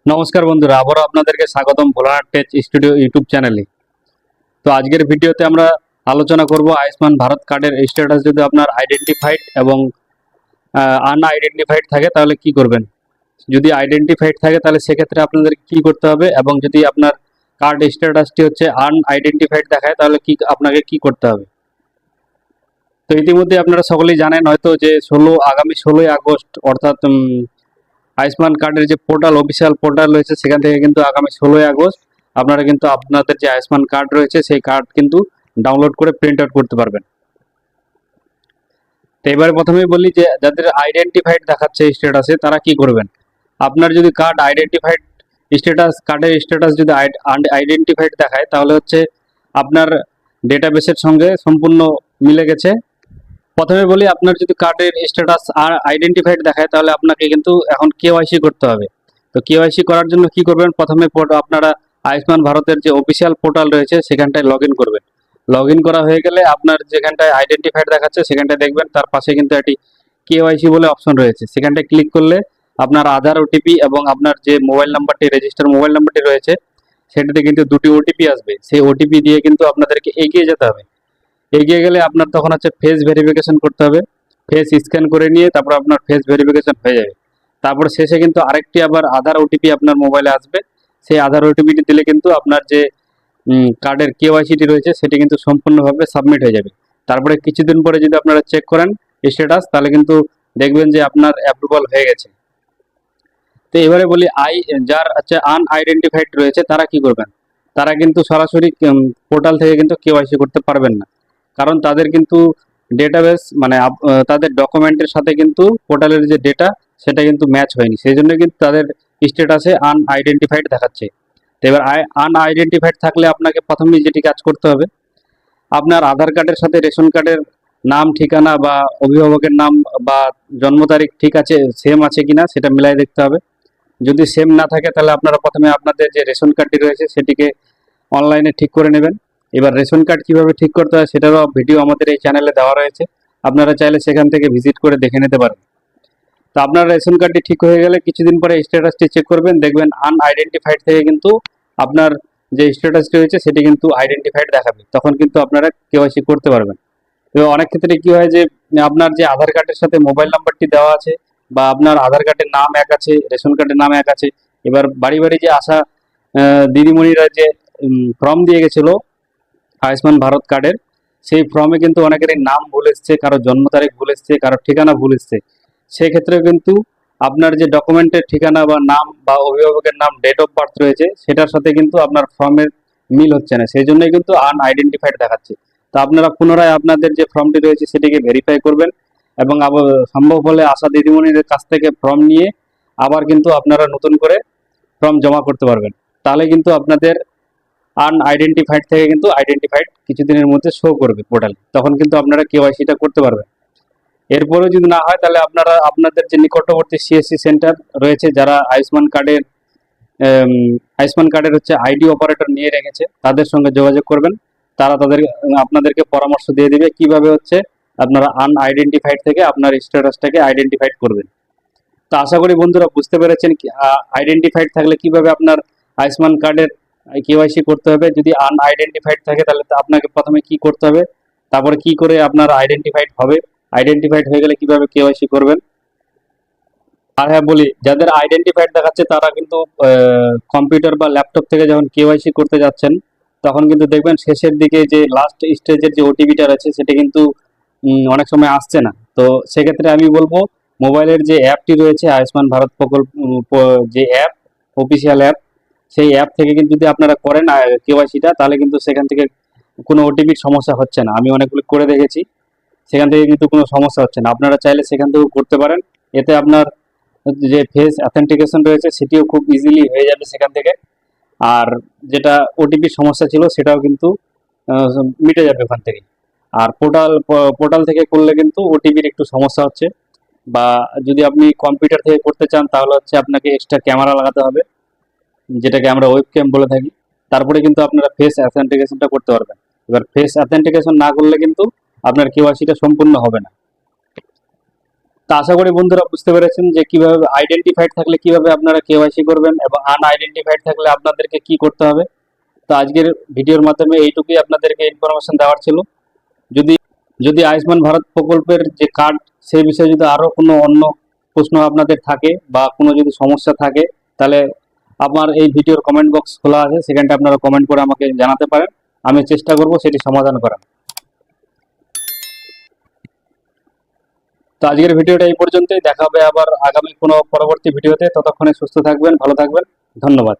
নমস্কার বন্ধুরা, আবারও আপনাদেরকে স্বাগতম ভোলানাথ টেক স্টুডিও ইউটিউব চ্যানেলে। তো আজকের ভিডিওতে আমরা আলোচনা করব আয়ুষ্মান ভারত কার্ডের স্ট্যাটাস যদি আপনার আইডেন্টিফাইড এবং আনআইডেন্টিফাইড থাকে তাহলে কি করবেন। যদি আইডেন্টিফাইড থাকে তাহলে সেক্ষেত্রে আপনাদের কি করতে হবে, এবং যদি আপনার কার্ড স্ট্যাটাসটি হচ্ছে আনআইডেন্টিফাইড দেখায় তাহলে আপনাকে কি করতে হবে। তো ইতিমধ্যে আপনারা সকলেই জানেন হয়তো যে আগামী 16ই আগস্ট অর্থাৎ আয়ুষ্মান কার্ডের যে পোর্টাল, অফিসিয়াল পোর্টাল রয়েছে, সেখান থেকে কিন্তু আগামী 16ই আগস্ট আপনারা কিন্তু আপনাদের যে আয়ুষ্মান কার্ড রয়েছে সেই কার্ড কিন্তু ডাউনলোড করে প্রিন্ট আউট করতে পারবেন। তো এবারে প্রথমেই বলি যে যাদের আইডেন্টিফাইড দেখাচ্ছে স্ট্যাটাসে তারা কি করবেন। আপনার যদি কার্ড আইডেন্টিফাইড কার্ডের স্ট্যাটাস যদি আইডেন্টিফাইড দেখায় তাহলে হচ্ছে আপনার ডেটাবেসের সঙ্গে সম্পূর্ণ মিলে গেছে। প্রথমে বলি, আপনার যদি কার্ডের স্ট্যাটাস আর আইডেন্টিফাইড দেখায় তাহলে আপনাকে কিন্তু এখন কেওয়াইসি করতে হবে। তো কেওয়াইসি করার জন্য কি করবেন, প্রথমে আপনারা আয়ুষ্মান ভারতের যে অফিসিয়াল পোর্টাল রয়েছে সেখানটায় লগ ইন করবেন। লগ ইন করা হয়ে গেলে আপনার যেখানটায় আইডেন্টিফাইড দেখাচ্ছে সেখানটায় দেখবেন তার পাশে কিন্তু একটি কেওয়াইসি বলে অপশন রয়েছে। সেখানটায় ক্লিক করলে আপনার আধার ওটিপি এবং আপনার যে মোবাইল নাম্বারটি, রেজিস্টার মোবাইল নাম্বারটি রয়েছে সেটাতে কিন্তু দুটি ওটিপি আসবে। সেই ওটিপি দিয়ে কিন্তু আপনাদেরকে এগিয়ে যেতে হবে। এগিয়ে গেলে আপনার তখন হচ্ছে ফেস ভেরিফিকেশন করতে হবে। ফেস স্ক্যান করে নিয়ে তারপর আপনার ফেস ভেরিফিকেশন হয়ে যাবে। তারপর শেষে কিন্তু আরেকটি আবার আধার ওটিপি আপনার মোবাইলে আসবে। সেই আধার ওটিপিটি দিলে কিন্তু আপনার যে কার্ডের কেওয়াইসিটি রয়েছে সেটি কিন্তু সম্পূর্ণভাবে সাবমিট হয়ে যাবে। তারপরে কিছুদিন পরে যদি আপনারা চেক করেন স্ট্যাটাস তাহলে কিন্তু দেখবেন যে আপনার অ্যাপ্রুভাল হয়ে গেছে। তো এবারে বলি যার হচ্ছে আনআইডেন্টিফাইড রয়েছে তারা কি করবেন। তারা কিন্তু সরাসরি পোর্টাল থেকে কিন্তু কেওয়াইসি করতে পারবেন না, কারণ তাদের কিন্তু ডেটাবেস মানে তাদের ডকুমেন্টের সাথে কিন্তু পোর্টালের যে ডেটা সেটা কিন্তু ম্যাচ হয়নি, সেই জন্য কিন্তু তাদের স্ট্যাটাসে আনআইডেন্টিফাইড দেখাচ্ছে। তো এবার আনআইডেন্টিফাইড থাকলে আপনাকে প্রথমেই যেটি কাজ করতে হবে, আপনার আধার কার্ডের সাথে রেশন কার্ডের নাম, ঠিকানা বা অভিভাবকের নাম বা জন্ম তারিখ ঠিক আছে, সেম আছে কিনা সেটা মিলাই দেখতে হবে। যদি সেম না থাকে তাহলে আপনারা প্রথমে আপনাদের যে রেশন কার্ডটি রয়েছে সেটিকে অনলাইনে ঠিক করে নেবেন। এবার রেশন কার্ড কিভাবে ঠিক করতে হয় সেটারও ভিডিও আমাদের এই চ্যানেলে দেওয়া রয়েছে, আপনারা চাইলে সেখান থেকে ভিজিট করে দেখে নিতে পারেন। তো আপনার রেশন কার্ডটি ঠিক হয়ে গেলে কিছুদিন পরে স্ট্যাটাসটি চেক করবেন, দেখবেন আনআইডেন্টিফাইড থেকে কিন্তু আপনার যে স্ট্যাটাসটি রয়েছে সেটি কিন্তু আইডেন্টিফাইড দেখাবে, তখন কিন্তু আপনারা কেওয়াইসি করতে পারবেন। এবং অনেক ক্ষেত্রে কি হয় যে আপনার যে আধার কার্ডের সাথে মোবাইল নাম্বারটি দেওয়া আছে বা আপনার আধার কার্ডের নাম এক আছে, রেশন কার্ডের নাম এক আছে, এবার বাড়ি বাড়ি যে আসা দিদিমণিরা যে ফর্ম দিয়ে গেছিলো আয়ুষ্মান ভারত কার্ডের, সেই ফর্মে কিন্তু অনেকেরই নাম ভুল এসছে, কারো জন্ম তারিখ ভুল এসছে, কারো ঠিকানা ভুল এসছে। সেক্ষেত্রে কিন্তু আপনার যে ডকুমেন্টের ঠিকানা বা নাম বা অভিভাবকের নাম, ডেট অফ বার্থ রয়েছে সেটার সাথে কিন্তু আপনার ফর্মের মিল হচ্ছে না, সেই জন্যই কিন্তু আনআইডেন্টিফাইড দেখাচ্ছে। তো আপনারা পুনরায় আপনাদের যে ফর্মটি রয়েছে সেটিকে ভেরিফাই করবেন এবং সম্ভব হলে আশা দিদিমণিদের কাছ থেকে ফর্ম নিয়ে আবার কিন্তু আপনারা নতুন করে ফর্ম জমা করতে পারবেন। তাহলে কিন্তু আপনাদের আনআইডেন্টিফাইড থেকে কিন্তু আইডেন্টিফাইড কিছুদিনের মধ্যে শো করবে পোর্টালে, তখন কিন্তু আপনারা কেওয়াইসিটা করতে পারবেন। এরপরেও যদি না হয় তাহলে আপনারা আপনাদের যে নিকটবর্তী সিএসসি সেন্টার রয়েছে, যারা আয়ুষ্মান কার্ডের হচ্ছে আইডি অপারেটর নিয়ে রেখেছে, তাদের সঙ্গে যোগাযোগ করবেন। তারা আপনাদেরকে পরামর্শ দিয়ে দিবে কিভাবে হচ্ছে আপনারা আনআইডেন্টিফাইড থেকে আপনার স্ট্যাটাসটাকে আইডেন্টিফাইড করবেন। তো আশা করি বন্ধুরা বুঝতে পেরেছেন আইডেন্টিফাইড থাকলে কিভাবে আপনার আয়ুষ্মান কার্ডের কেওয়াইসি করতে হবে। যদি আনআইডেন্টিফাইড থাকে তাহলে আপনাকে প্রথমে কি করতে হবে, তারপরে কি করে আপনার আইডেন্টিফাইড হবে, আইডেন্টিফাইড হয়ে গেলে কিভাবে কেওয়াইসি করবেন। আর হ্যাঁ বলি, যাদের আইডেন্টিফাইড দেখাচ্ছে তারা কিন্তু কম্পিউটার বা ল্যাপটপ থেকে যখন কেওয়াইসি করতে যাচ্ছেন তখন কিন্তু দেখবেন শেষের দিকে যে লাস্ট স্টেজের যে ওটিপিটা রয়েছে সেটা কিন্তু অনেক সময় আসছে না। তো সেক্ষেত্রে আমি বলবো মোবাইলের যে অ্যাপটি রয়েছে আয়ুষ্মান ভারত প্রকল্প, যে অ্যাপ, অফিসিয়াল অ্যাপ, সেই অ্যাপ থেকে কিন্তু যদি আপনারা করেন কেওয়াইসিটা তাহলে কিন্তু সেখান থেকে কোনো ওটিপির সমস্যা হচ্ছে না। আমি অনেকগুলো করে দেখেছি, সেখান থেকে কিন্তু কোনো সমস্যা হচ্ছে না। আপনারা চাইলে সেখান থেকেও করতে পারেন, এতে আপনার যে ফেস অথেন্টিকেশন রয়েছে সেটিও খুব ইজিলি হয়ে যাবে সেখান থেকে। আর যেটা ওটিপির সমস্যা ছিল সেটাও কিন্তু মিটে যাবে ওখান থেকে। আর পোর্টাল থেকে করলে কিন্তু ওটিপির একটু সমস্যা হচ্ছে, বা যদি আপনি কম্পিউটার থেকে করতে চান তাহলে হচ্ছে আপনাকে এক্সট্রা ক্যামেরা লাগাতে হবে, যেটাকে আমরা ওয়েব ক্যাম বলে থাকি। তারপরে কিন্তু আপনারা ফেস অথেন্টিকেশনটা করতে পারবেন। এবার ফেস অথেন্টিকেশন না করলে কিন্তু আপনার কেওয়াইসিটা সম্পূর্ণ হবে না। তো আশা করি বন্ধুরা বুঝতে পেরেছেন যে কিভাবে আইডেন্টিফাইড থাকলে কিভাবে আপনারা কেওয়াইসি করবেন এবং আনআইডেন্টিফাইড থাকলে আপনাদেরকে কি করতে হবে। তো আজকের ভিডিওর মাধ্যমে এইটুকুই আপনাদেরকে ইনফরমেশন দেওয়ার ছিল। যদি যদি আয়ুষ্মান ভারত প্রকল্পের যে কার্ড সেই বিষয়ে যদি আরো কোনো অন্য প্রশ্ন আপনাদের থাকে বা কোনো যদি সমস্যা থাকে, তাহলে আমার এই ভিডিওর কমেন্ট বক্স খোলা আছে, সেখানটা আপনারা কমেন্ট করে আমাকে জানাতে পারেন। আমি চেষ্টা করব সেটি সমাধান করার। তো আজকের ভিডিওটা এই পর্যন্তই, দেখা হবে আবার আগামী কোনো পরবর্তী ভিডিওতে। ততক্ষণে সুস্থ থাকবেন, ভালো থাকবেন, ধন্যবাদ।